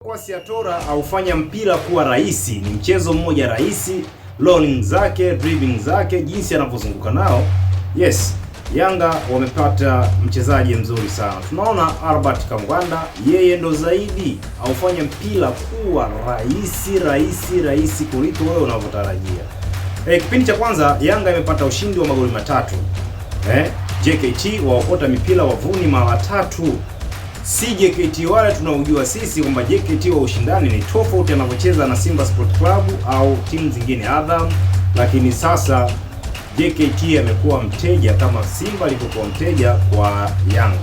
Kwasi Atora aufanya mpira kuwa rahisi. Ni mchezo mmoja rahisi, rolling zake, dribbling zake, jinsi anavyozunguka nao. Yes, Yanga wamepata mchezaji mzuri sana. Tunaona Albert Kangwanda, yeye ndo zaidi aufanya mpira kuwa rahisi kuliko wewe unavyotarajia. Kipindi cha kwanza Yanga imepata ushindi wa magoli matatu. JKT waokota mipira wavuni mara tatu. Si JKT wale tunaojua sisi kwamba JKT wa ushindani ni tofauti anavyocheza na Simba Sport Club au timu zingine Azam, lakini sasa JKT amekuwa mteja kama Simba alivyokuwa mteja kwa Yanga.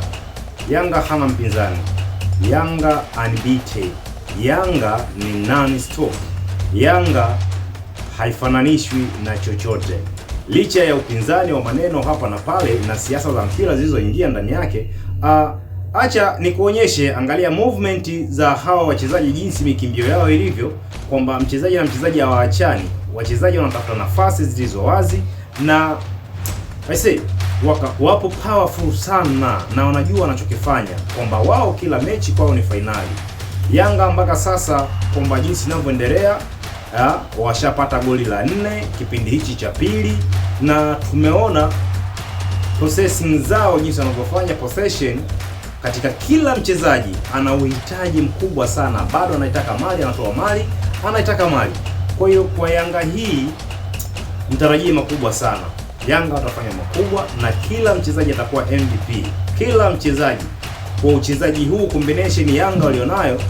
Yanga hana mpinzani. Yanga unbeaten. Yanga ni non-stop. Yanga haifananishwi na chochote. Licha ya upinzani wa maneno hapa na pale na siasa za mpira zilizoingia ndani yake, acha nikuonyeshe, angalia movement za hawa wachezaji, jinsi mikimbio yao ilivyo, kwamba mchezaji na mchezaji hawaachani. Wachezaji wanatafuta nafasi zilizo wazi na I say wapo powerful sana na wanajua wanachokifanya, kwamba wao kila mechi kwao ni fainali. Yanga mpaka sasa kwamba jinsi inavyoendelea, washapata goli la 4 kipindi hichi cha pili, na tumeona possessing zao jinsi wanavyofanya possession. Katika kila mchezaji ana uhitaji mkubwa sana, bado anaitaka mali, anatoa mali, anaitaka mali. Kwa hiyo kwa Yanga hii mtarajie makubwa sana. Yanga watafanya makubwa na kila mchezaji atakuwa MVP. Kila mchezaji kwa uchezaji huu, combination Yanga walionayo,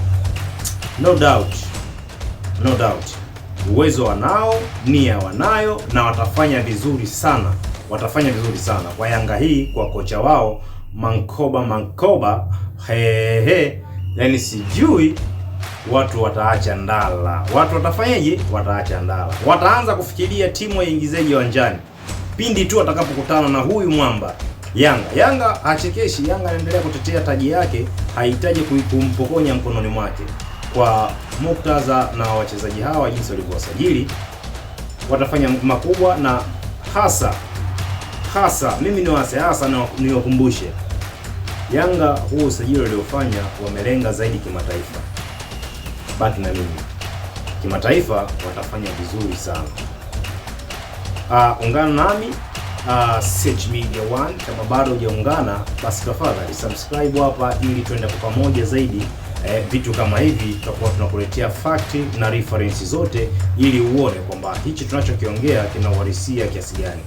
no doubt. Uwezo wanao, nia wanayo, na watafanya vizuri sana. Kwa Yanga hii, kwa kocha wao Mankoba, yani sijui watu wataacha ndala. Watu watafanyaje? Wataacha ndala. Wataanza kufikiria timu waingizeje uwanjani pindi tu atakapokutana na huyu mwamba Yanga. Yanga hachekeshi. Yanga anaendelea kutetea taji yake, hahitaji kumpokonya mkononi mwake. Kwa muktadha na wachezaji hawa jinsi walivyowasajili, watafanya makubwa, na hasa mimi niwakumbushe Yanga, huu usajili uliofanya wamelenga zaidi kimataifa. Baki na mimi, kimataifa watafanya vizuri sana. Ungana nami Sech Media 1. Kama bado hujaungana, basi tafadhali subscribe hapa ili tuende kwa pamoja zaidi. Vitu kama hivi tutakuwa tunakuletea fact na reference zote, ili uone kwamba hichi tunachokiongea kina uhalisia kiasi gani.